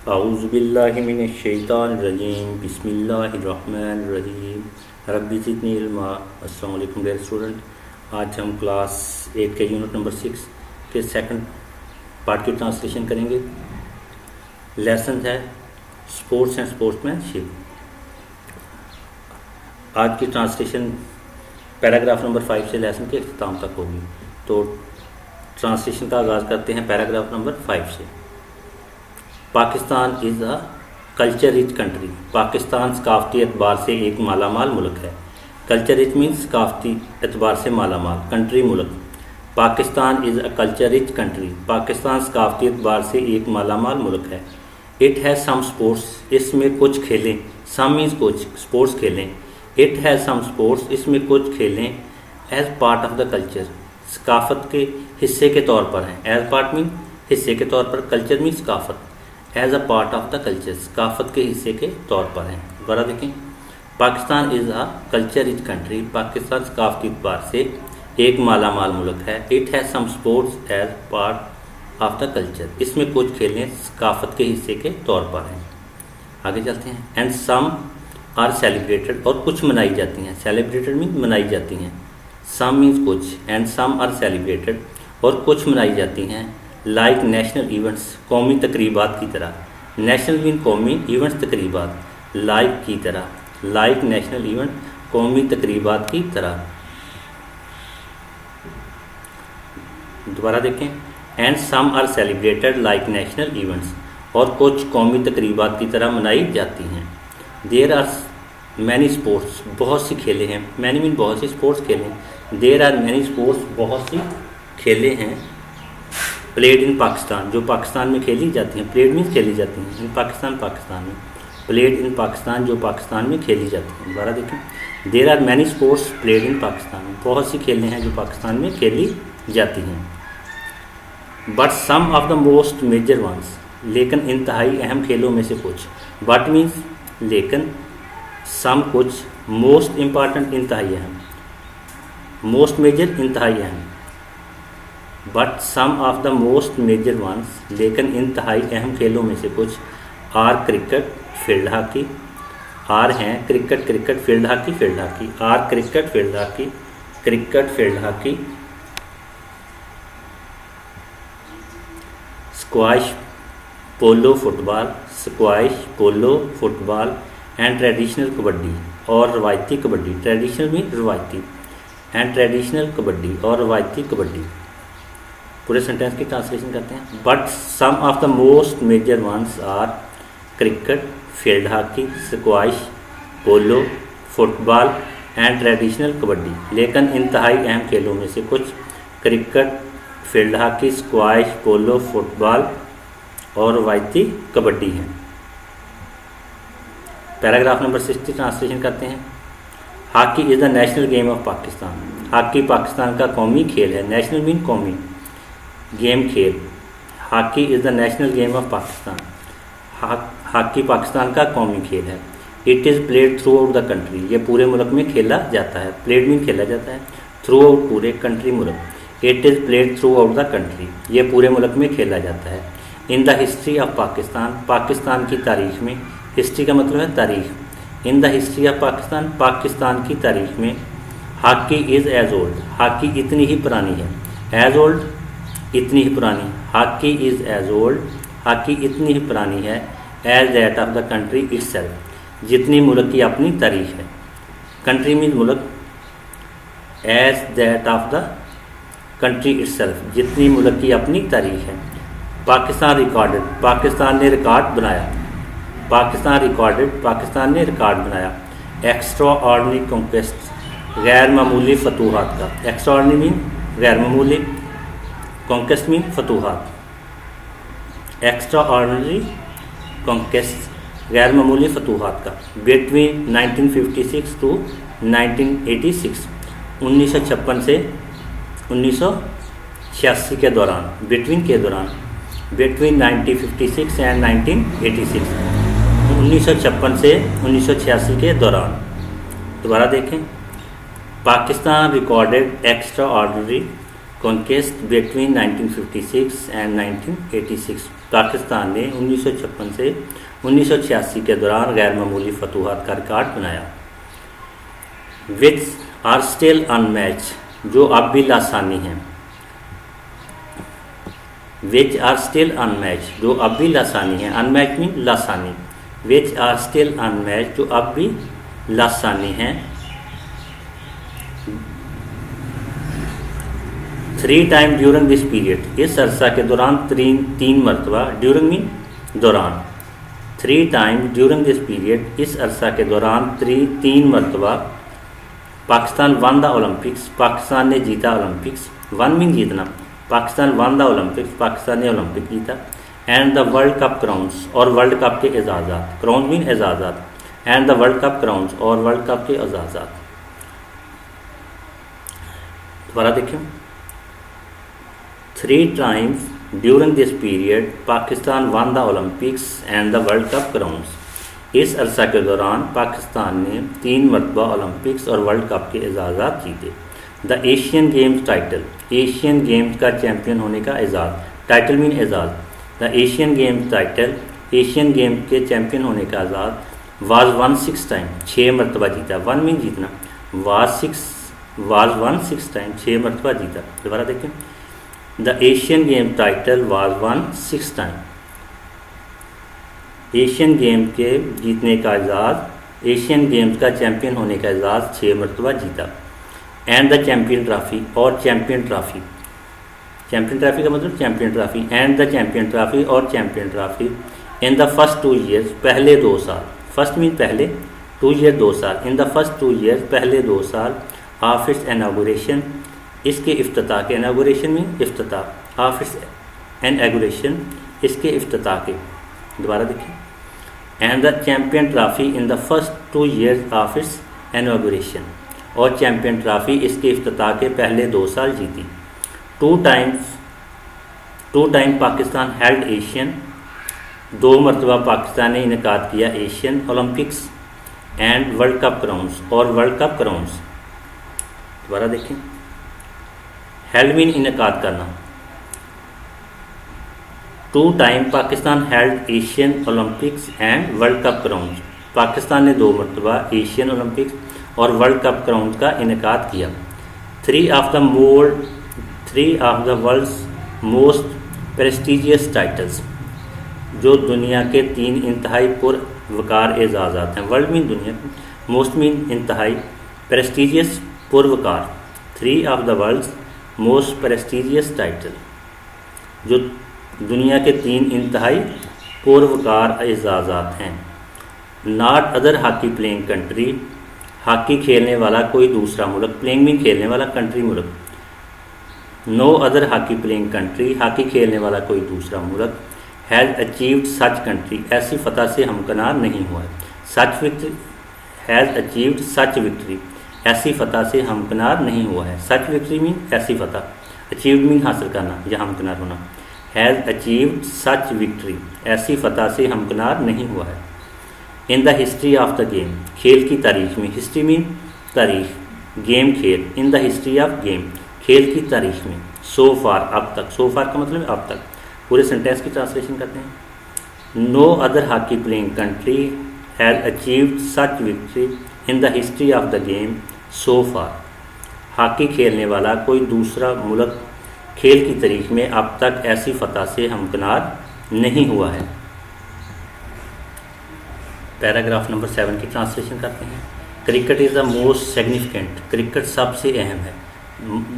औज़ुबिल्लाहिमिनश्शैतानिर्रजीम बिस्मिल्लाहिर्रहमानिर्रहीम रब्बी ज़िदनी इल्मा। अस्सलाम वालेकुम डियर स्टूडेंट, आज हम क्लास 8 के यूनिट नंबर 6 के सेकंड पार्ट की ट्रांसलेशन करेंगे। लेसन है स्पोर्ट्स एंड स्पोर्ट्समैनशिप। आज की ट्रांसलेशन पैराग्राफ नंबर 5 से लेसन के अख्ताम तक होगी। तो ट्रांसलेशन का आगाज़ करते हैं पैराग्राफ नंबर 5 से। Pakistan is a culture rich country. Pakistan सकाफ़ती एतबार से एक मालामाल मुल्क है। कल्चर रिच मीन्स सकाफ़ती एतबार से मालामाल, कंट्री मुल्क। Pakistan is a culture rich country. Pakistan सकाफ़ती एतबार से एक मालामाल मुल्क है। इट हैज़ सम स्पोर्ट्स, इसमें कुछ खेलें। सम मीन्स कुछ, स्पोर्ट्स खेलें। इट हैज़ सम स्पोर्ट्स, इसमें कुछ खेलें। As part of the culture, सकाफ़त के हिस्से के तौर पर हैं। एज पार्ट मीन हिस्से के तौर पर, कल्चर मीन सकाफ़त। As a part of the culture, सकाफ़त के हिस्से के तौर पर हैं। दोबारा देखें, Pakistan is a culture rich country. Pakistan सकाफ़ती एतबार से एक मालामाल मुल्क है। It has some sports as part of the culture, इसमें कुछ खेलें सकाफ़त के हिस्से के तौर पर हैं। आगे चलते हैं। एंड सम आर सेलिब्रेटेड, और कुछ मनाई जाती हैं। सेलिब्रेटेड मीन मनाई जाती हैं। सम मीन्स कुछ, एंड सम आर सेलिब्रेटेड, और कुछ मनाई जाती हैं। लाइक नेशनल इवेंट्स, कौमी तकरीबात की तरह। नेशनल मीन कौमी, इवेंट्स तकरीबात, लाइक की तरह। लाइक नेशनल इवेंट, कौमी तकरीबात की तरह। दोबारा देखें। And some are celebrated like national events, और कुछ कौमी तकरीबात की तरह मनाई जाती हैं। देयर आर मैनी स्पोर्ट्स, बहुत सी खेलें हैं। मैनी मीन बहुत सी, स्पोर्ट्स खेलें। देयर आर मैनी स्पोर्ट्स, बहुत सी खेलें हैं। प्लेड इन पाकिस्तान, जो पाकिस्तान में खेली जाती हैं। प्लेड मीन्स खेली जाती हैं। इन पाकिस्तान, पाकिस्तान में। प्लेड इन पाकिस्तान, जो पाकिस्तान में खेली जाती हैं। दोबारा देखें। There are many sports played in Pakistan, बहुत सी खेलें हैं जो पाकिस्तान में खेली जाती हैं। But some of the most major ones, लेकिन इंतहाई अहम खेलों में से कुछ। बट मीन्स लेकिन, सम कुछ, मोस्ट इम्पॉर्टेंट इंतहाई अहम, मोस्ट मेजर इंतहाई अहम। But some of the most major ones, लेकिन इंतहाई अहम खेलों में से कुछ। Are cricket, field hockey. Are हैं cricket, cricket, field hockey, field hockey. Are cricket, field hockey, cricket, field hockey. Squash, polo, football. Squash, polo, football. And traditional kabaddi, और रवायती कबड्डी। ट्रेडिशनल मीन रवायती, एंड ट्रेडिशनल कबड्डी, और रवायती कबड्डी। पूरे सेंटेंस की translation करते हैं। But some of the most major once are cricket, field hockey, squash, polo, football and traditional kabaddi. लेकिन इंतहाई अहम खेलों में से कुछ cricket, field hockey, squash, polo, football और रवायती कबड्डी हैं। पैराग्राफ नंबर 6 की ट्रांसलेशन करते हैं। Hockey is the national game of Pakistan. Hockey Pakistan का कौमी खेल है। नेशनल मीन कौमी, गेम खेल। Hockey is the national game of Pakistan. Hockey Pakistan का कौमी खेल है। It is played throughout the country, ये पूरे मुल्क में खेला जाता है। प्लेड मीन खेला जाता है, थ्रू आउट पूरे, कंट्री मुल्क। It is played throughout the country, ये पूरे मुल्क में खेला जाता है। In the history of Pakistan, Pakistan की तारीख में। हिस्ट्री का मतलब है तारीख। In the history of Pakistan, Pakistan की तारीख में। Hockey is as old, hockey इतनी ही पुरानी है। एज ओल्ड, इतनी ही पुरानी। Hockey is as old, hockey इतनी ही पुरानी है। As that of the country itself, जितनी मुल्क की अपनी तारीख है। कंट्री मीन मुल्क। As that of the country itself, जितनी मुल्क की अपनी तारीख है। पाकिस्तान रिकॉर्डेड, पाकिस्तान ने रिकॉर्ड बनाया। पाकिस्तान रिकॉर्डेड, पाकिस्तान ने रिकॉर्ड बनाया। एक्स्ट्रा ऑर्डनरी कॉन्क्वेस्ट, गैर मामूली फतूहात का। एक्स्ट्रा ऑर्डनरी मीन गैर मामूली, कॉन्क्वेस्ट मीन फतूहात। एक्स्ट्रा ऑर्डनरी कॉन्क्वेस्ट, गैर मामूली फतूहात का। बिटवीन 1956 टू 1986, 1956 से 1986 के दौरान। बिटवीन के दौरान, बिटवीन 1956 एंड 1986, 1956 से 1986 के दौरान। दोबारा देखें। Pakistan recorded extra ordinary conquest between 1956 and 1986। Pakistan ने 1956 से 1986 के दौरान गैर मामूली फतूहात का रिकॉर्ड बनाया। विच आर स्टिल अनमैच, जो अब भी लासानी हैं। विच आर स्टिल अनमैच, जो अब भी लासानी है। अनमैच मीन लासानी। विच आर स्टिल अनमैच, जो अब भी लासानी हैं। 3 टाइम ड्यूरिंग दिस पीरियड, इस अरसा के दौरान 3 मरतबा। ड्यूरिंग मीन दौरान। 3 टाइम ड्यूरिंग दिस पीरियड, इस अरसा के दौरान 3 मरतबा। Pakistan won the Olympics, Pakistan ने जीता ओलंपिक्स। वन मीन जीतना। Pakistan won the Olympics, Pakistan ने ओलंपिक जीता। And the world cup crowns, और वर्ल्ड कप के एजाज़ात। क्राउन मीन एजाज़ात। And the world cup crowns, और वर्ल्ड कप के एजाज़ात। दोबारा देखिए। 3 times during this period Pakistan won the Olympics and the world cup crowns, इस अरसा के दौरान पाकिस्तान ने 3 मरतबा ओलंपिक्स और वर्ल्ड कप के एजाज़ात जीते। The Asian games title, Asian games का चैम्पियन होने का एजाज़। टाइटल मीन एजाज़। The Asian games title, Asian games के चैम्पियन होने का एजाज़। वाज वन 6 टाइम, 6 मरतबा जीता। वन मीन जीतना। वाज वन 6 टाइम, 6 मरतबा जीता। दोबारा देखें। The Asian games title was won 6 time, Asian game के जीतने का एजाज़, एशियन गेम्स का चैम्पियन होने का एजाज़ 6 मरतबा जीता। एंड द चैम्पियन ट्रॉफ़ी, और चैम्पियन ट्रॉफ़ी। चैम्पियन ट्रॉफ़ी का मतलब champion trophy. And the champion trophy, और champion trophy. In the first 2 years, पहले 2 साल। फर्स्ट मीन पहले, 2 ईयर 2 साल। इन द फर्स्ट 2 ईयर्स, पहले 2 साल। ऑफ इट्स इनॉग्रेशन, इसके इफ्तिताह के। इनॉग्रेशन मीन इफ्तिताह। ऑफ इट्स इनॉग्रेशन, इसके इफ्तिताह के। दोबारा देखिए। And the champion trophy in the first 2 years of its inauguration, और चैम्पियन ट्रॉफ़ी इसके इफ्तिताह के पहले 2 साल जीती। 2 टाइम पाकिस्तान हेल्ड एशियन, 2 मरतबा पाकिस्तान ने इनकाद किया Asian Olympics and world cup crowns, और वर्ल्ड कप क्राउन्स। दोबारा देखें। हेल्ड मीन इनकाद करना। 2 time Pakistan held Asian Olympics and world cup crowns, Pakistan ने 2 मरतबा एशियन ओलंपिक्स और वर्ल्ड कप क्राउन्स का इनेकाद किया। 3 of the world's most prestigious titles, जो दुनिया के 3 इंतहाई पुरवकार एजाज़ात हैं। वर्ल्ड मीन दुनिया, मोस्ट मीन इंतहाई, प्रेस्टिजियस पुरवकार। 3 of the world's most prestigious title, जो दुनिया के 3 इंतहाई पुरवकार एजाज़ात हैं। Not other hockey playing country, hockey खेलने वाला कोई दूसरा मुल्क। प्लेइंग मीन खेलने वाला, कंट्री मुल्क। No other hockey playing country, hockey खेलने वाला कोई दूसरा मुल्क। हैज़ अचीव्ड सच कंट्री, ऐसी फतह से हमकनार नहीं हुआ है। Such victory, has achieved such victory, ऐसी फतह से हमकनार नहीं हुआ है। सच विक्ट्री मीन ऐसी फतह, अचीव्ड मीन हासिल करना या हमकनार होना। हैज़ अचीव्ड सच विक्ट्री, ऐसी फतह से हमकनार नहीं हुआ है। In the history of the game, खेल की तारीख में। हिस्ट्री मीन तारीख, गेम खेल। इन द हिस्ट्री ऑफ गेम, खेल की तारीख में। सो फार, अब तक। सो फार का मतलब अब तक। पूरे सेंटेंस की ट्रांसलेशन करते हैं। No other hockey playing country has achieved such victory in the history of the game so far, hockey खेलने वाला कोई दूसरा मुल्क खेल की तारीख में अब तक ऐसी फतह से हमकनार नहीं हुआ है। पैराग्राफ नंबर 7 की ट्रांसलेशन करते हैं। Cricket is the most significant, cricket सबसे अहम है।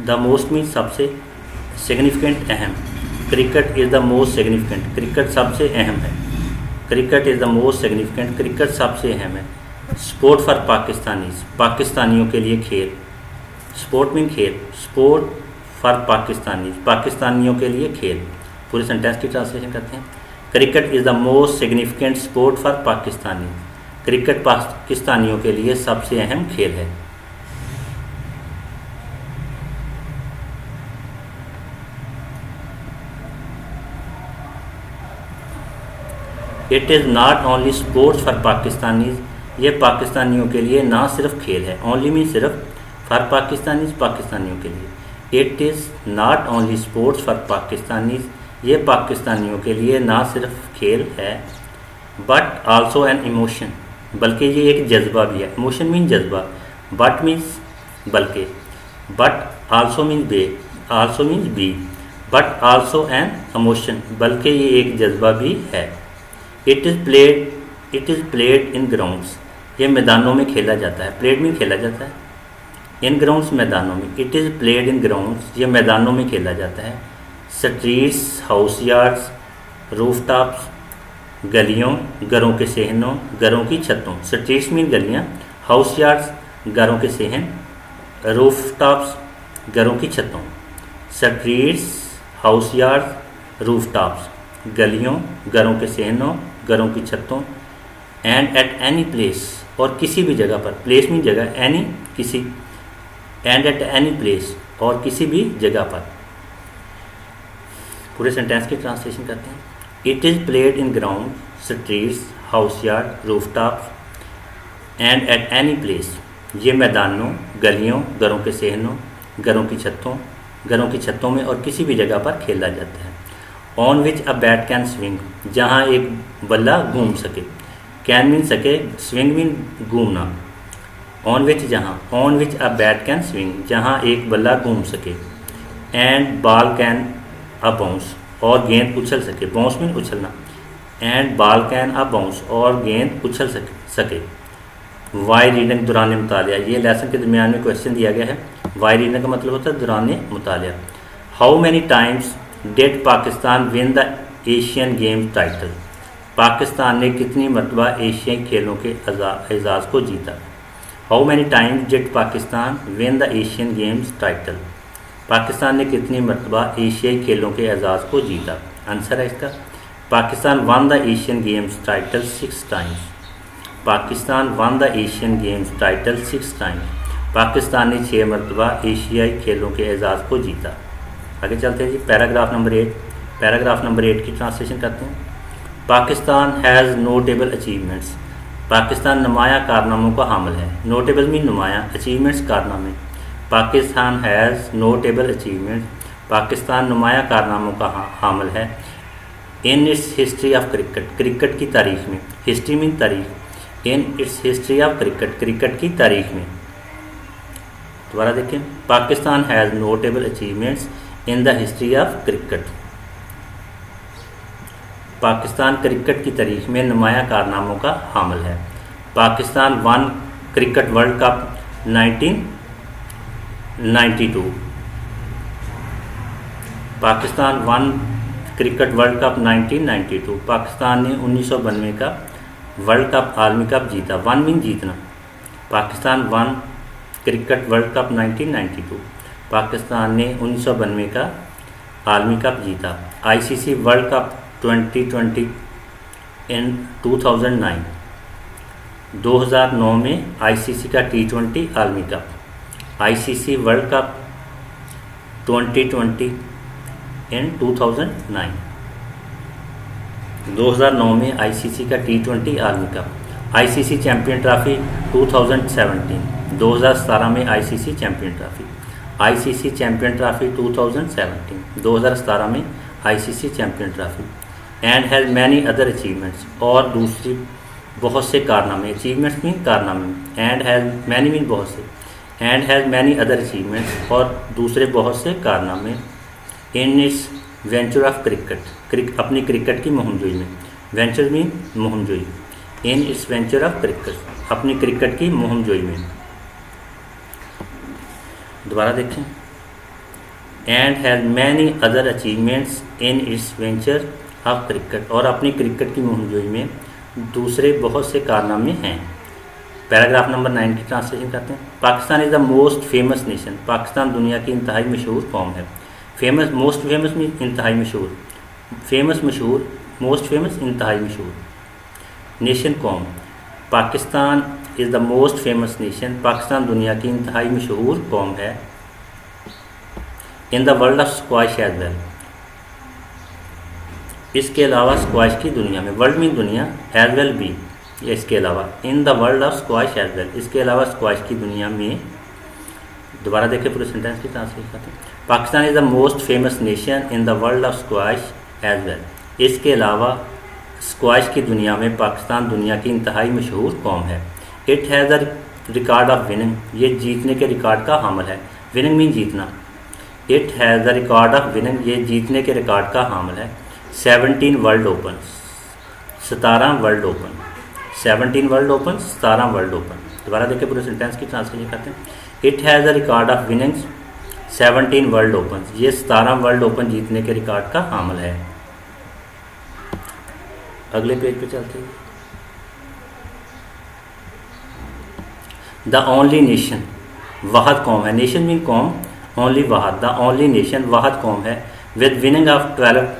द मोस्ट मीन सबसे, सिग्निफिकेंट अहम। Cricket is the most significant, cricket सबसे अहम है। Cricket is the most significant, cricket सबसे अहम है। स्पोर्ट फॉर पाकिस्तानीज, पाकिस्तानियों के लिए खेल। स्पोर्ट मीन खेल, स्पोर्ट फॉर पाकिस्तानीज, पाकिस्तानियों के लिए खेल। पूरे सेंटेंस की ट्रांसलेशन करते हैं। Cricket is the most significant sport for Pakistani, cricket पाकिस्तानियों के लिए सबसे अहम खेल है। It is not only sports for Pakistanis, ये पाकिस्तानियों के लिए ना सिर्फ खेल है। ओनली मीन सिर्फ, फॉर पाकिस्तानीज पाकिस्तानियों के लिए। It is not only sports for Pakistanis, ये पाकिस्तानियों के लिए ना सिर्फ खेल है बट आल्सो एन इमोशन, बल्कि ये एक जज्बा भी है। इमोशन मीन जज्बा, बट मीन्स बल्कि, बट आल्सो मीन्स बी, बट आल्सो एन इमोशन, बल्कि ये एक जज्बा भी है। It is played in grounds, ये मैदानों में खेला जाता है। प्लेड मीन खेला जाता है, इन ग्राउंड्स मैदानों में। It is played in grounds, ये मैदानों में खेला जाता है। स्ट्रीट्स, हाउस यार्ड्स, रूफटॉप्स, गलियों, घरों के सहनों, घरों की छतों। स्ट्रीट्स मीन गलियाँ, हाउस यार्ड्स घरों के सहन, रूफटॉप्स घरों की छतों। स्ट्रीट्स, हाउस यार्ड्स, रूफटॉप्स गलियों, घरों के सहनों, घरों की छतों। एंड एट एनी प्लेस, और किसी भी जगह पर। प्लेस मीन जगह, एनी किसी, एंड एट एनी प्लेस और किसी भी जगह पर। पूरे सेंटेंस की ट्रांसलेशन करते हैं। It is played in ground, streets, house yard, rooftops and at any place, ये मैदानों, गलियों, घरों के सहनों, घरों की छतों में और किसी भी जगह पर खेला जाता है। On which a bat can swing, जहाँ एक बल्ला घूम सके। कैन मीन सके, स्विंग मीन घूमना। ऑन विच जहाँ, on which a bat can swing, जहाँ एक बल्ला घूम सके। And ball can a bounce, और गेंद उछल सके। बाउंस मीन उछलना। And ball can a bounce, और गेंद उछल सके। वाई रीडिंग, दौरान मुतालिया, ये लेसन के दरमियान में क्वेश्चन दिया गया है। वाई रीडिंग का मतलब होता है दौरान मुतालिया। How many times did Pakistan win the Asian games title, Pakistan ने कितनी मरतबा एशियाई खेलों के एजाज़ को जीता। How many times did Pakistan win the Asian games title, Pakistan ने कितनी मरतबा एशियाई खेलों के एजाज़ को जीता। आंसर है इसका, Pakistan won the Asian games title 6 times. Pakistan won the Asian games title 6 times, Pakistan ने 6 मरतबा एशियाई खेलों के एजाज़ को जीता। आगे चलते हैं जी, पैराग्राफ नंबर 8। पैराग्राफ नंबर 8 की ट्रांसलेशन करते हैं। Pakistan has notable achievements, Pakistan नुमाया कारनामों का हामिल है। नोटेबल मीन नुमाया, अचीवमेंट्स कारनामे। Pakistan has notable achievements, Pakistan नुमाया कारनामों का हामिल है। In its history of cricket, cricket की तारीख में। हिस्ट्री मीन तारीख। In its history of cricket, cricket की तारीख में। दोबारा देखें, Pakistan has notable achievements in the history of cricket, Pakistan cricket की तारीख में नुमाया कारनामों का हामिल है। Pakistan won cricket world cup 1992, Pakistan won cricket world cup 1992, Pakistan ने 1992 का वर्ल्ड कप आलमी कप जीता। वन मीन जीतना। Pakistan won cricket world cup 1992, Pakistan ने 1992 का आलमी कप जीता। आईसीसी वर्ल्ड कप 2020 इन 2009, 2009 में आईसीसी का T20 आलमी कप। आईसीसी वर्ल्ड कप 2020 इन 2009, 2009 में आईसीसी का T20 आलमी कप। आईसीसी चैंपियन ट्रॉफी 2017, 2017 में ICC champion trophy. ICC champion trophy 2017, 2017 में ICC champion trophy. And has many other achievements, और दूसरी बहुत से कारनामे। अचीवमेंट्स मीन कारनामे। एंड हैज़ मैनी मीन बहुत से। And has many other achievements, और दूसरे बहुत से कारनामे। In its venture of cricket, अपनी क्रिकेट की मुहिमजोई में। वेंचर मीन मुहिमजोई। In its venture of cricket, अपनी क्रिकेट की मुहिमजोई में। दोबारा देखें, and has many other achievements in its venture of cricket, और अपनी क्रिकेट की मुहिमजोई में दूसरे बहुत से कारनामे हैं। पैराग्राफ नंबर 9 की ट्रांसलेशन करते हैं। Pakistan is the most famous nation, Pakistan दुनिया की इंतहाई मशहूर कौम है। फेमस, मोस्ट फेमस मीन इंतहाई मशहूर। फेमस मशहूर, मोस्ट फेमस इंतहाई मशहूर। नेशन कौम, Pakistan is the most famous nation, Pakistan दुनिया की इंतहाई मशहूर कौम है। In the world of squash as well, इसके अलावा स्क्वाश की दुनिया में। वर्ल्ड मीन दुनिया, एज वेल भी, इसके अलावा। In the world of squash as well, इसके अलावा स्क्वाश की दुनिया में। दोबारा देखें पूरे सेंटेंस की ट्रांसलेशन करते हैं। Pakistan is the most famous nation in the world of squash as well. इसके अलावा स्क्वाश की दुनिया में पाकिस्तान दुनिया की इंतहाई मशहूर कौम है। It has a record of winning, ये जीतने के रिकॉर्ड का हामिल है। विनिंग मीन जीतना। It has the record of winning, ये जीतने के रिकॉर्ड का हामिल है। 17 world open, 17 world open, 17 world open, 17 world open. दोबारा देखिए पूरे सेंटेंस की ट्रांसलेशन करते हैं। It has the record of winning 17 world open, ये 17 वर्ल्ड ओपन जीतने के रिकॉर्ड का हामिल है। अगले पेज पे चलते हैं। द ओनली नेशन, वाहद कौम है। नेशन मीन कौम, ओनली वाहद। द ओनली नेशन, वाहद कौम है with winning of 12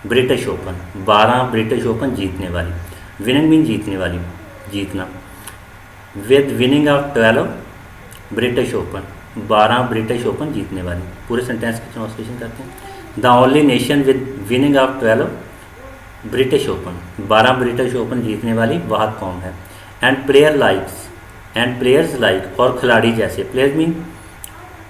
British open, 12 British open जीतने वाली। विनिंग मीन जीतने वाली, जीतना। With winning of 12 British open, 12 British open जीतने वाली। पूरे सेंटेंस की ट्रांसलेशन करते हैं। The only nation with winning of 12 British open, 12 British open जीतने वाली वाहद कौम है। And player likes, and players like, और खिलाड़ी जैसे। प्लेयर्स मीन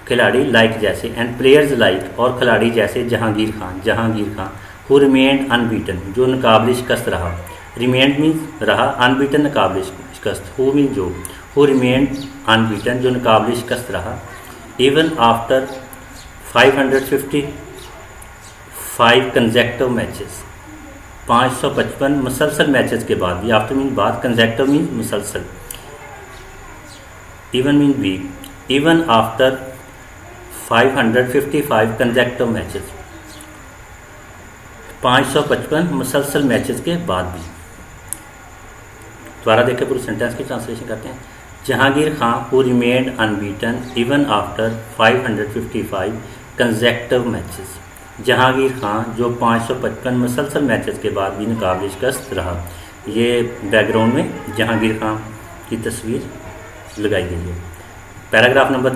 खिलाड़ी, लाइक जैसे। एंड प्लेयर्स लाइक, और खिलाड़ी जैसे Jahangir Khan, Jahangir Khan. Who remained unbeaten, जो नाकाबिल शिकस्त रहा। रिमेंड मीन्स रहा, अनबीटन नाकाबिल शिकस्त। हु मीन जो, हु रिमेंड अनबीटन, जो नाकाबिल शिकस्त रहा। इवन आफ्टर 555 कंसेक्टिव मैचेस, 555 मुसलसल मैचेस के बाद। ये आफ्टर मीन बाद, कंसेक्टिव मीन मुसलसल। इवन मीन बी, इवन आफ्टर 555 कंसेक्टिव मैचेस, 555 मुसलसल मैचेस के बाद भी। दोबारा देखें पूरे सेंटेंस की ट्रांसलेशन करते हैं। Jahangir Khan who remained unbeaten even after 555 consecutive matches, Jahangir Khan जो 555 मुसलसल मैचेस के बाद भी नाकाबिल शिकस्त रहा। ये बैकग्राउंड में जहांगीर खान की तस्वीर लगाई गई है। पैराग्राफ नंबर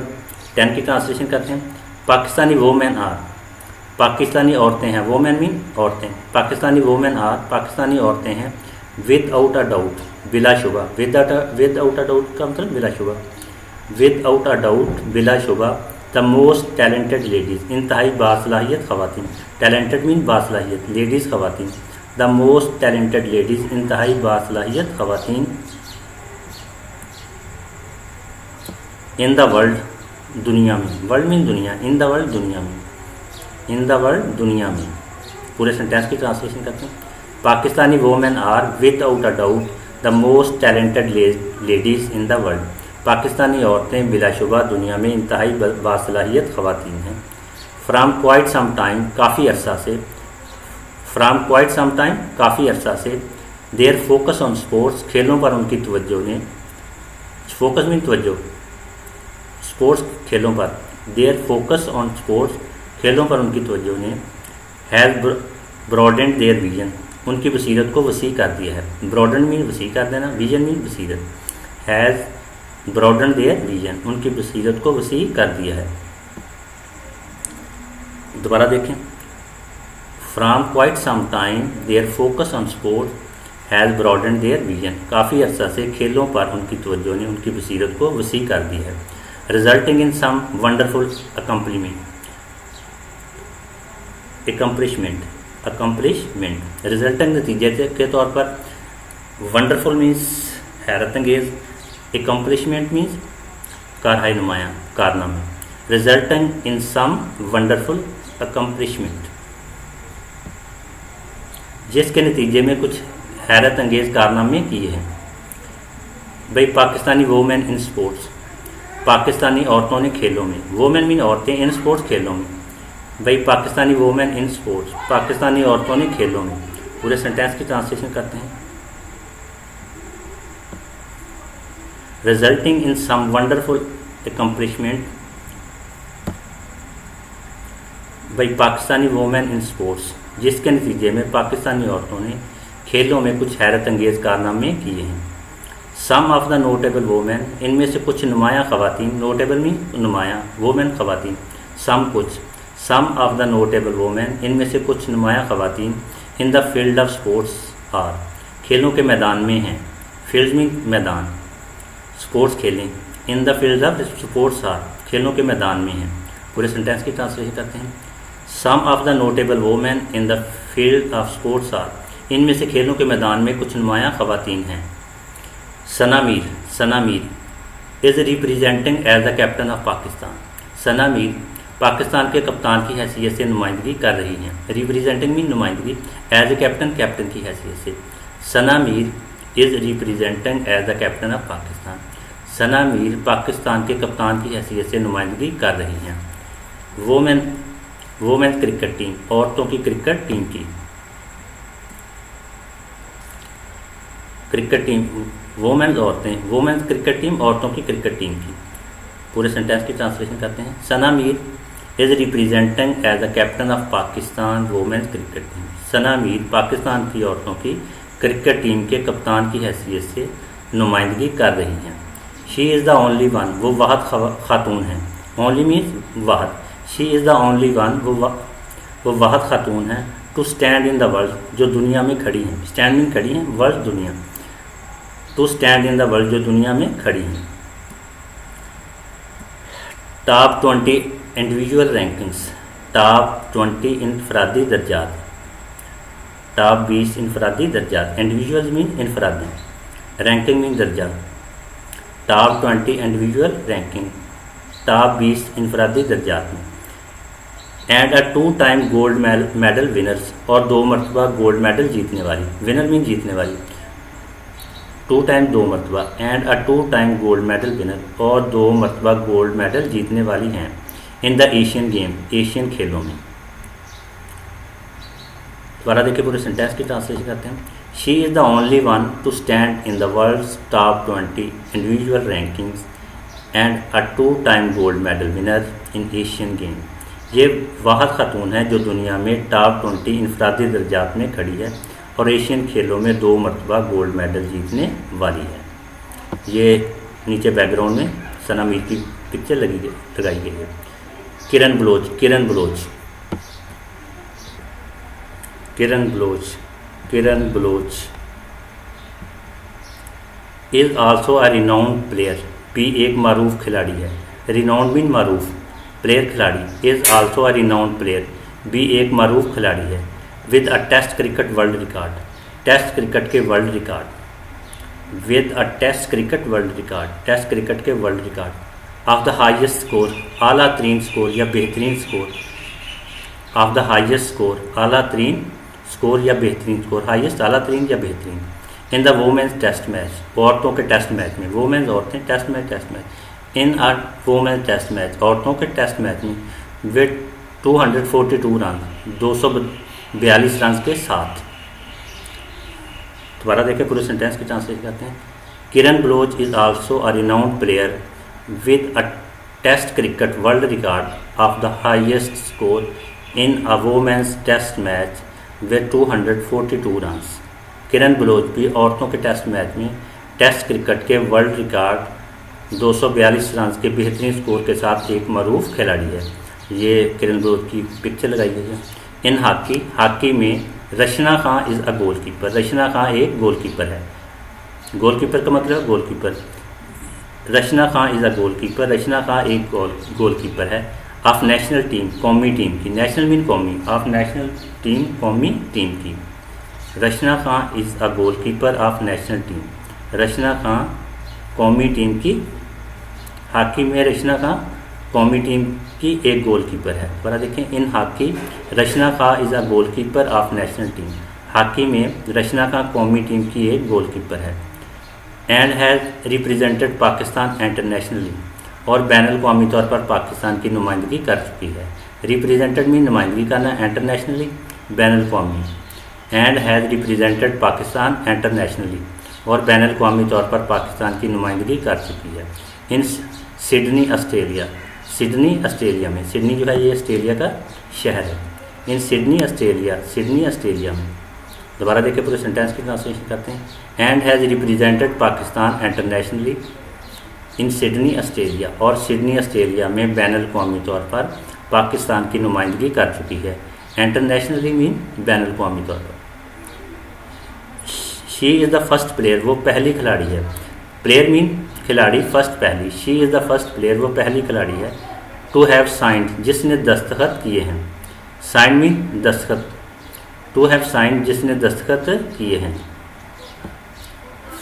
10 की ट्रांसलेशन करते हैं। पाकिस्तानी वोमेन आर, पाकिस्तानी औरतें हैं। वोमेन मीन औरतें। पाकिस्तानी वोमेन आर, पाकिस्तानी औरतें हैं। विद आउट अ डाउट, बिलाशुबा। विद आउट अ डाउट का मतलब बिलाशुबा। विद आउट अ डाउट, बिलाशुबा। द मोस्ट टैलेंटेड लेडीज़, इंतहाई बासलाहियत ख़वातीन। टैलेंटेड मीन बासलाहियत, लेडीज़ ख़वातीन। द मोस्ट टैलेंटेड लेडीज़, इंतहाई बासलाहियत ख़वातीन। इन द वर्ल्ड, दुनिया में। वर्ल्ड मीन दुनिया। इन द वर्ल्ड, दुनिया में। इन द वर्ल्ड, दुनिया में। पूरे सेंटेंस की ट्रांसलेशन करते हैं। Pakistani women are without a doubt the most talented ladies in the world. Pakistani औरतें बिलाशुबा दुनिया में इंतहाई बासलाहियत ख़वातीन हैं। फ्राम क्वाइट सम टाइम, काफ़ी अरसा से। फ्राम क्वाइट सम टाइम, काफ़ी अरसा से। देयर फोकस ऑन स्पोर्ट्स, खेलों पर उनकी तवज्जो ने। फोकस मीन तवज्जो, स्पोर्ट्स खेलों पर। देयर फोकस ऑन स्पोर्ट्स, खेलों पर उनकी तवज्जो ने। हैज़ ब्रॉडेंड देयर विजन, उनकी बसीरत को वसी कर दिया है। ब्रॉडन मीन वसी कर देना, विजन मीन बसीरत। हैज़ ब्रॉडन देयर विजन, उनकी बसीरत को वसी कर दिया है। दोबारा देखें। From quite some time their focus on sports has broaden their vision, काफ़ी अर्सा से खेलों पर उनकी तवज्जो ने उनकी बसीरत को वसी कर दी है। Resulting in some wonderful accomplishment, resulting नतीजे के तौर पर। वंडरफुल मीन्स हैरत अंगेज़, अकम्पलिशमेंट मीन्स कारहाई नुमाया, कारनामा। Resulting in some wonderful accomplishment, जिसके नतीजे में कुछ हैरत अंगेज़ कारनामे किए हैं। भाई Pakistani women in sports, Pakistani औरतों ने खेलों में। वोमेन मीन औरतें, इन स्पोर्ट्स खेलों में। भाई Pakistani women in sports, Pakistani औरतों ने खेलों में। पूरे सेंटेंस की ट्रांसलेशन करते हैं। Resulting in some wonderful accomplishment, भाई पाकिस्तानी वोमेन इन स्पोर्ट्स, जिसके नतीजे में पाकिस्तानी औरतों ने खेलों में कुछ हैरत अंगेज़ कारनामे किए हैं। Some of the notable women, इनमें से कुछ नुमाया ख़वातीन। नोटेबल मीन नुमाया, वोमेन ख़वातीन। सम कुछ, some of the notable women, इनमें से कुछ नुमाया ख़वातीन। In the field of sports are, खेलों के मैदान में हैं। फील्ड मीन मैदान, स्पोर्ट्स खेलें। In the field of sports are, खेलों के मैदान में हैं। पूरे सेंटेंस की ट्रांसलेशन करते हैं। Some of the notable women in the field of sports are, इनमें से खेलों के मैदान में कुछ नुमायाँ ख़वातीन हैं। Sana Mir is representing as the captain of Pakistan. Sana Mir Pakistan के कप्तान की हैसियत से नुमाइंदगी कर रही हैं। रिप्रेजेंटिंग मीन नुमाइंदगी, एज ए कैप्टन की हैसियत से। Sana Mir is representing as the captain of Pakistan. Sana Mir Pakistan के कप्तान की हैसियत से नुमाइंदगी कर रही हैं। वोमेन क्रिकेट टीम, औरतों की क्रिकेट टीम की। Cricket team women cricket team, औरतों की क्रिकेट टीम की। पूरे सेंटेंस की ट्रांसलेशन करते हैं। Sana Mir is representing as the captain of Pakistan women cricket team. Sana Mir Pakistan की औरतों की क्रिकेट टीम के कप्तान की हैसियत से नुमाइंदगी कर रही हैं। She is the only one, वो वाहद खातून हैं। ओनली मीन्स वाहद। She is the only one, वो वाहद खातून हैं। To stand in the world, जो दुनिया में खड़ी हैं। स्टैंड मीन खड़ी हैं, वर्ल्ड दुनिया। To stand in the world, जो दुनिया में खड़ी हैं। टॉप 20 इंडिविजुअल रैंकिंग्स, टॉप 20 इनफरादी दर्जात, टॉप 20 इनफरादी दर्जात। इंडिविजुअल मीन इनफरादी, रैंकिंग मीन दर्जा। टॉप 20 इंडिविजुअल रैंकिंग, टॉप 20 इनफरादी दर्जात में। And a 2 time gold medal winners, और 2 मरतबा गोल्ड मेडल जीतने वाली। विनर मीन जीतने वाली, 2 टाइम 2 मरतबा। And a 2 time gold medal winner, और 2 मरतबा गोल्ड मेडल जीतने वाली हैं। In the Asian game, Asian खेलों में। दोबारा देखिए, पूरे सेंटेंस की ट्रांसलेशन करते हैं। She is the only one to stand in the world's top 20 individual rankings and a 2 time gold medal winner in Asian game. ये वाहद खातून है जो दुनिया में टॉप 20 इनफरादी दर्जात में खड़ी है और एशियन खेलों में 2 मरतबा गोल्ड मेडल जीतने वाली है। ये नीचे बैकग्राउंड में सना मीर की पिक्चर लगाई गई है। Kiran Baloch is also a renowned player, भी एक मारूफ खिलाड़ी है। रिनाउंड मीन मारूफ, प्लेयर खिलाड़ी। Is also a renowned player, भी एक मारूफ खिलाड़ी है। With a test cricket world record, test cricket के world record. With a test cricket world record, test cricket के world record. Of the highest score, आला तरीन स्कोर या बेहतरीन score. Of the highest score, आला तरीन स्कोर या बेहतरीन स्कोर। हाईएस्ट, आला तरीन या बेहतरीन। In the women's test match, औरतों के टेस्ट मैच में। वोमेंस औरतें, test match. In a women's test match, औरतों के टेस्ट मैच में। विद 242 रन, 242 रन के साथ। दोबारा देखें, पूरे सेंटेंस की ट्रांसलेट करते हैं। Kiran Baloch is also a renowned player with a test cricket world record of the highest score in a women's test match with 242 run. Kiran Baloch भी औरतों के टेस्ट मैच में टेस्ट क्रिकेट के वर्ल्ड रिकॉर्ड 242 रन के बेहतरीन स्कोर के साथ एक मरूफ खिलाड़ी है। ये किरण बलोच की पिक्चर लगाई गई है। इन हॉकी में Rashna Khan is a goalkeeper. Rashna Khan एक गोलकीपर है। गोलकीपर का मतलब goalkeeper. Rashna Khan is a goalkeeper, Rashna Khan एक गोलकीपर है। ऑफ नेशनल टीम, कौमी टीम की। नेशनल मीन कौमी, ऑफ नेशनल टीम, कौमी टीम की। Rashna Khan is a goalkeeper of national team, Rashna Khan कौमी टीम की। हॉकी में रशना खां कौमी टीम की एक गोलकीपर है। दोबारा देखें, in hockey Rashna Khan is a goalkeeper of national team. Hockey में रशना खां कौमी टीम की एक गोलकीपर है। And has represented Pakistan internationally, और बैनुल-अक़वामी तौर पर पाकिस्तान की नुमाइंदगी कर चुकी है। रिप्रेजेंटेड मीन नुमाइंदगी करना, इंटरनेशनली बैनुल-अक़वामी। And has represented Pakistan internationally, और बैनुल-अक़वामी तौर पर पाकिस्तान की नुमाइंदगी कर चुकी है। इन सिडनी ऑस्ट्रेलिया, में। सिडनी जो है ये ऑस्ट्रेलिया का शहर है। इन सिडनी ऑस्ट्रेलिया में। दोबारा देखिए, पूरे सेंटेंस की ट्रांसलेशन करते हैं। And has represented Pakistan internationally in Sydney Australia, और सिडनी ऑस्ट्रेलिया में बैनुल-अक़वामी तौर पर पाकिस्तान की नुमाइंदगी कर चुकी है। इंटरनेशनली मीन बैनुल-अक़वामी तौर पर। She is the first player, वो पहली खिलाड़ी है। प्लेयर मीन खिलाड़ी, फर्स्ट पहली। She is the first player, वो पहली खिलाड़ी है। टू हैव साइंड, जिसने दस्तखत किए हैं। साइन मीन दस्तखत, टू हैव साइन जिसने दस्तखत किए हैं।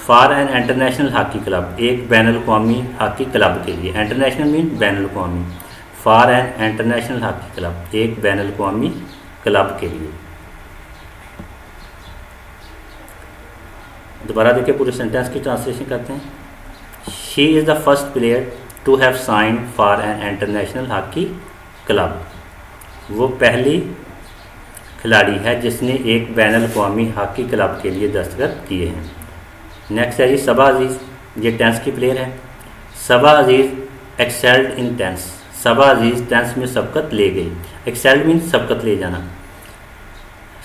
For an international hockey club, एक बैन अल-अक़वामी हॉकी क्लब के लिए। इंटरनेशनल मीन बैन अल-अक़वामी। For an international hockey club, एक बैन अल-अक़वामी क्लब के लिए। दोबारा देखिए, पूरे सेंटेंस की ट्रांसलेशन करते हैं। She is the first player to have sign for an international hockey club, वो पहली खिलाड़ी है जिसने एक बैन अल-अक़वामी हॉकी क्लब के लिए दस्तखत किए हैं। नेक्स्ट है जी सबा अजीज़, ये टेंस की प्लेयर है। Saba Aziz excelled in tennis, Saba Aziz tennis में सबकत ले गई। एक्सेल्ड मीन सबकत ले जाना।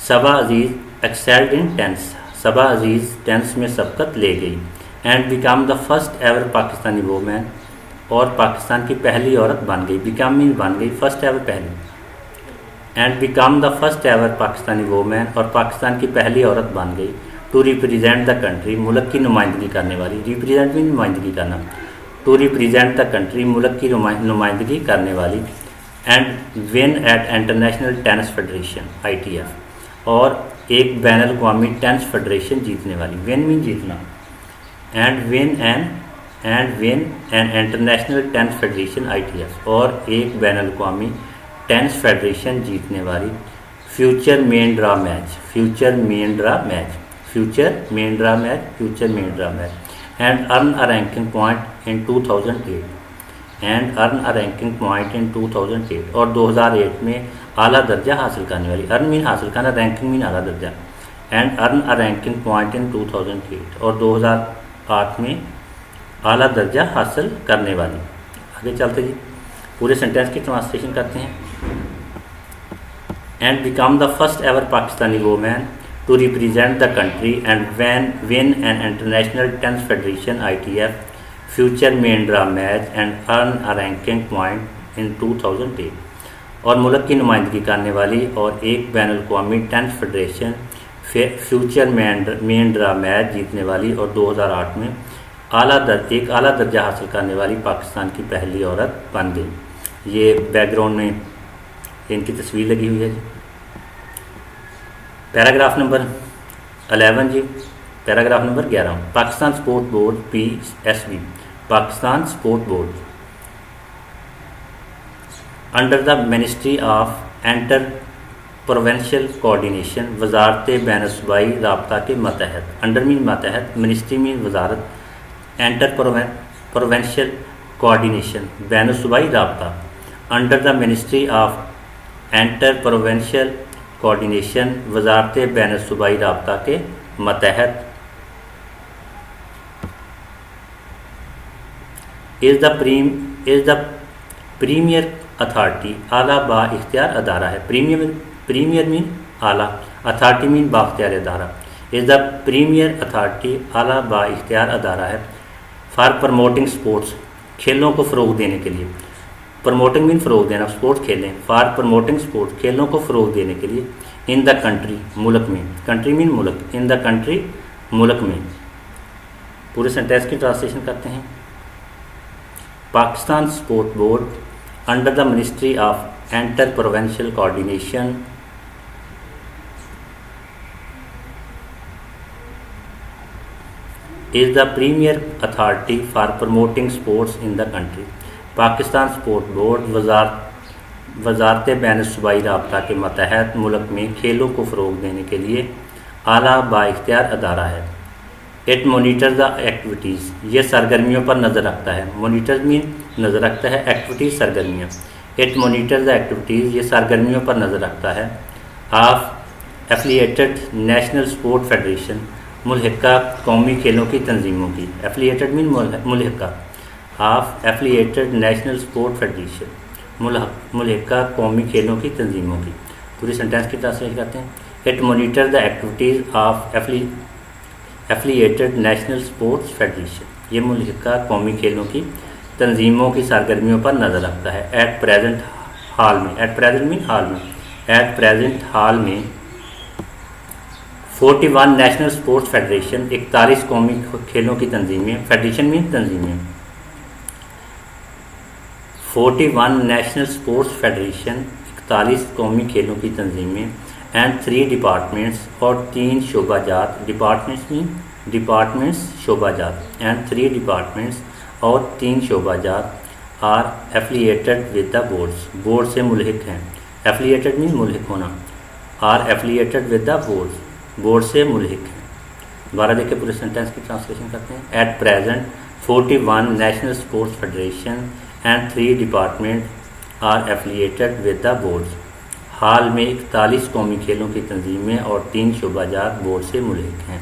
Saba Aziz excelled in tennis, Saba Aziz tennis में सबकत ले गई। And become the first ever Pakistani woman, और पाकिस्तान की पहली औरत बन गई। बिकम मीन बन गई, फर्स्ट एवर पहली। And become the first ever Pakistani woman, और पाकिस्तान की पहली औरत बन गई। टू रिप्रेजेंट द कंट्री, मुल्क की नुमाइंदगी करने वाली। रिप्रेजेंट मीन नुमाइंदगी करना। टू रिप्रेजेंट द कंट्री, मुल्क की नुमाइंदगी करने वाली। And win at international tennis federation ITF, और एक बैन अल-अक़वामी टेनिस फेडरेशन जीतने वाली। विन मीन जीतना। And win an international tennis federation ITF, और एक बैन अल-अक़वामी टेनिस फेडरेशन जीतने वाली। Future main draw match, future main draw match, future main draw match, future main draw match. And earn a ranking point in 2008, and earn a ranking point in 2008, और 2008 में आला दर्जा हासिल करने वाली। अर्न मीन हासिल करना, रैंकिंग मीन आला दर्जा। And earn a ranking point in 2008, और 2008 में आला दर्जा हासिल करने वाली। आगे चलते जी, पूरे सेंटेंस की ट्रांसलेशन करते हैं। And become the first ever Pakistani woman to represent the country and win an international tennis federation ITF future main draw match and earn a ranking point in 2008, और मुल्क की नुमाइंदगी करने वाली और एक बैन अल-अक़वामी tennis federation future main draw match जीतने वाली, और 2008 में एक आला दर्जा हासिल करने वाली पाकिस्तान की पहली औरत बन गई। ये बैकग्राउंड में इनकी तस्वीर लगी हुई है जी। पैराग्राफ नंबर 11 जी, paragraph number 11। Pakistan sport board PSB, Pakistan sport board under the ministry of inter provincial coordination, वजारत बैन सूबाई राब्ता के मतहत। अंडर मीन मतहत, मिनिस्ट्री मीन वजारत, इंटर प्रोवेंशियल कोऑर्डिनेशन बैन सूबाई राब्ता। Under the ministry of inter provincial coordination, वजारत बैन सूबाई राब्ता के मतहत। इज़ द प्रीमियर अथॉरिटी, आला बा इख्तियार अदारा है। प्रीमियर मीन आला, अथॉरिटी मीन बाख्तियार अदारा। इज़ द प्रीमियर अथॉरिटी, आला बा इख्तियार अदारा है। फॉर प्रमोटिंग स्पोर्ट्स, खेलों को फ़रोग देने के लिए। प्रमोटिंग मीन फ़रोग देना, स्पोर्ट्स खेलें। फॉर प्रमोटिंग स्पोर्ट्स, खेलों को फ़रोग देने के लिए। इन द कंट्री, मुल्क में। कंट्री मीन मुल्क, इन द कंट्री, मुल्क में। पूरे सेंटेंस की ट्रांसलेशन करते हैं। Pakistan sport board under the ministry of inter provincial coordination is the premier authority for promoting sports in the country. Pakistan sport board वजारत बैन सूबाई राब्ता के मतहत मुल्क में खेलों को फ़रोग देने के लिए आला बाइख्तियार अदारा है। इट मोनीटर द एक्टिविटीज़, ये सरगर्मियों पर नज़र रखता है। मोनीटर मीन नज़र रखता है, एक्टिविटीज़ सरगर्मियाँ। इट मोनीटर द एक्टिविटीज़, ये सरगर्मियों पर नज़र रखता है। Of affiliated national sport federation, मुल्हिका कौमी खेलों की तंजीमों की। एफिलिएटेड मीन मुल्हिका। Of affiliated national sport federation, मुल्हिका कौमी खेलों की तंजीमों की। पूरी सेंटेंस की ट्रांसलेशन करते हैं। It monitor the activities of affiliated national sports federation, ये मुल्हिका कौमी खेलों की तंजीमों की सरगर्मियों पर नज़र रखता है। एट प्रेजेंट हाल में, एट प्रेजेंट मीन हाल में, एट प्रेजेंट हाल में 41 नेशनल स्पोर्ट्स फेडरेशन, 41 कौमी खेलों की तंजीमें। फेडरेशन मीन तंजीमें। 41 नेशनल स्पोर्ट्स फेडरेशन, 41 कौमी खेलों की तंजीमें एंड 3 डिपार्टमेंट्स और 3 शोबाजात, डिपार्टमेंट्स शोबाजात एंड 3 डिपार्टमेंट्स और 3 शोबाजात are affiliated with the boards, board से मुल्हिक हैं। एफिलिएटेड मीन मुल्हिक होना, are affiliated with the boards, board से मुल्हिक हैं। दोबारा देखिए पूरे सेंटेंस की ट्रांसलेशन करते हैं। At present 41 national sports federation and 3 department are affiliated with the boards. हाल में 41 कौमी खेलों की तंजीमें और 3 शोबाजात बोर्ड से मुल्हिक हैं।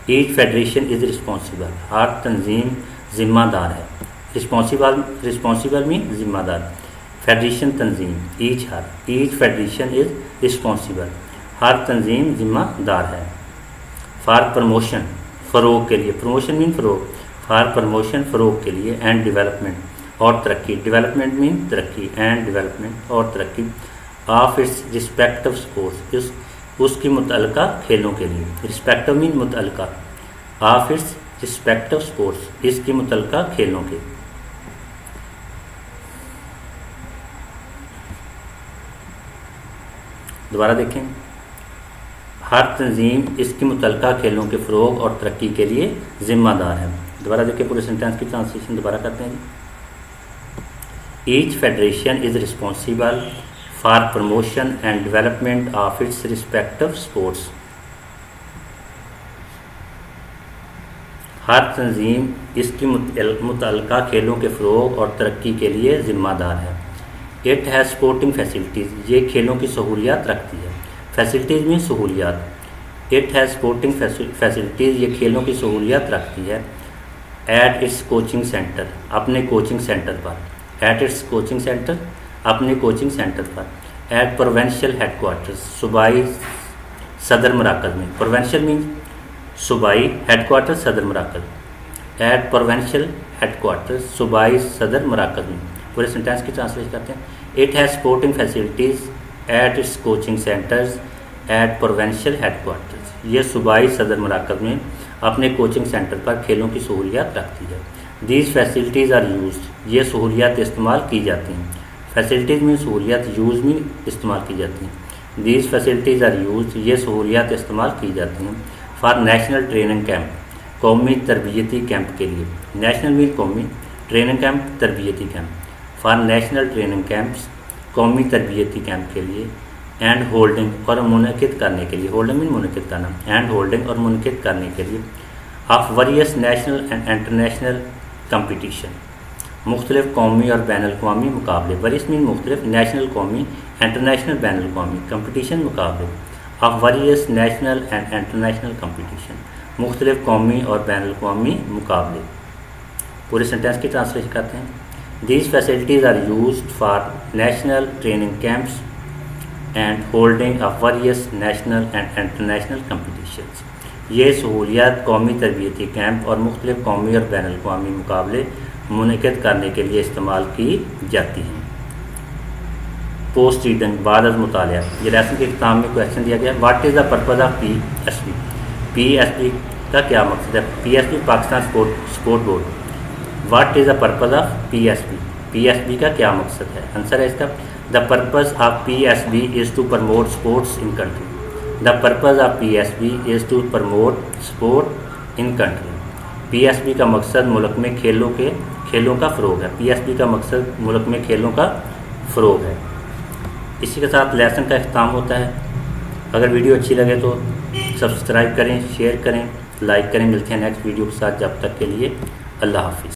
ईच फेडरेशन इज़ रिस्पॉन्सिबल, हर तंजीम ज़िम्मेदार है। रिस्पॉन्सिबल मीन ज़िम्मेदार, फेडरेशन तंजीम, ईच फेडरेशन इज़ रिस्पॉन्सिबल, हर तंजीम ज़िम्मेदार है। फॉर प्रमोशन, फ़रोग के लिए, प्रमोशन मीन फ़रोग, फॉर प्रमोशन फ़रोग के लिए एंड डेवलपमेंट और तरक्की, डेवलपमेंट मीन तरक्की एंड डेवलपमेंट और तरक्की ऑफ इट्स रिस्पेक्टिव स्पोर्ट्स, उसकी मुतल्लिका खेलों के लिए, रिस्पेक्टिव मीन मुतल्लिका, ऑफ इट्स रिस्पेक्टिव स्पोर्ट्स, इसकी मुतल्लिका खेलों के। दोबारा देखें, हर तंजीम इसकी मुतल्लिका खेलों के फ़रोग और तरक्की के लिए ज़िम्मेदार है। दोबारा देखिए पूरे सेंटेंस की ट्रांसलेशन दोबारा करते हैं। Each federation is responsible for promotion and development of its respective sports. हर तंजीम इसकी मुतल्लिका खेलों के फ़रोग और तरक्की के लिए ज़िम्मेदार है। इट हैज़ स्पोर्टिंग फैसिलिटीज़, ये खेलों की सहूलियात रखती है। फैसिलिटीज़ में सहूलियात। इट हैज़ स्पोर्टिंग फैसिलिटीज़, ये खेलों की सहूलियात रखती है। एट इट्स कोचिंग सेंटर, अपने कोचिंग सेंटर पर। एट इट्स कोचिंग सेंटर, अपने कोचिंग सेंटर पर। एट प्रोविंशियल हेडक्वार्टर्स, सूबाई सदर मराकज़ में। प्रोविंशियल मीन सूबाई, हेडक्वार्टर सदर मराकज़। एट प्रोविंशियल हेडक्वार्टर्स, सूबाई सदर मराकज़ में। पूरे सेंटेंस की ट्रांसलेशन करते हैं। It has sporting facilities at its coaching centres at provincial headquarters, ये सूबाई सदर मराकज़ में अपने कोचिंग सेंटर पर खेलों की सहूलियात रखती है। दीज फैसिलिटीज़ आर यूज्ड, ये सहूलियात इस्तेमाल की जाती हैं। फैसिलिटीज़ में सहूलियात, यूज़ में इस्तेमाल की जाती हैं। दीज फैसिलिटीज़ आर यूज्ड, ये सहूलियात इस्तेमाल की जाती हैं। फॉर नेशनल ट्रेनिंग कैंप, कौमी तरबियती कैंप के लिए। नेशनल मीन कौमी, ट्रेनिंग कैंप तरबियती camp. For national training camps, कौमी तरबियती कैंप के लिए। एंड होल्डिंग और मुनक़िद करने के लिए, होल्डिंग मीन मुनक़िद करना, एंड होल्डिंग और मुनक़िद करने के लिए। Of various national and international competition, मुख्तलिफ कौमी और बैन अल-अक़वामी मुकाबले। वेरियस मीन मुख्तलिफ, नेशनल कौमी, इंटरनेशनल बैन अल-अक़वामी, कंपटीशन मुकाबले। Of various national and international competition, मुख्तलिफ कौमी और बैन अल-अक़वामी मुकाबले। पूरे सेंटेंस की ट्रांसलेशन करते हैं। These facilities are used for national training camps and holding of various national and international competitions. ये सहूलियात कौमी तरबियती कैंप और मुख्तलिफ कौमी और बैन अल-अक़वामी मुकाबले मुनक़िद करने के लिए इस्तेमाल की जाती हैं। पोस्ट रीडिंग, बाद अज़ मुतालिया। ये लेसन के इख्तिताम में क्वेश्चन दिया गया, what is the purpose of PSB? PSB का क्या मकसद है? PSB Pakistan sport board. What is the purpose of PSB? PSB का क्या मकसद है? आंसर है इसका, the purpose of PSB is to promote sports in country. The purpose of PSB is to promote sport in country. PSB का मकसद मुल्क में खेलों का फ़रोग है। PSB का मकसद मुल्क में खेलों का फ़रोग है। इसी के साथ लेसन का इख्तिताम होता है। अगर वीडियो अच्छी लगे तो सब्सक्राइब करें, शेयर करें, लाइक करें। मिलते हैं नेक्स्ट वीडियो के साथ, जब तक के लिए अल्लाह हाफ़िज़।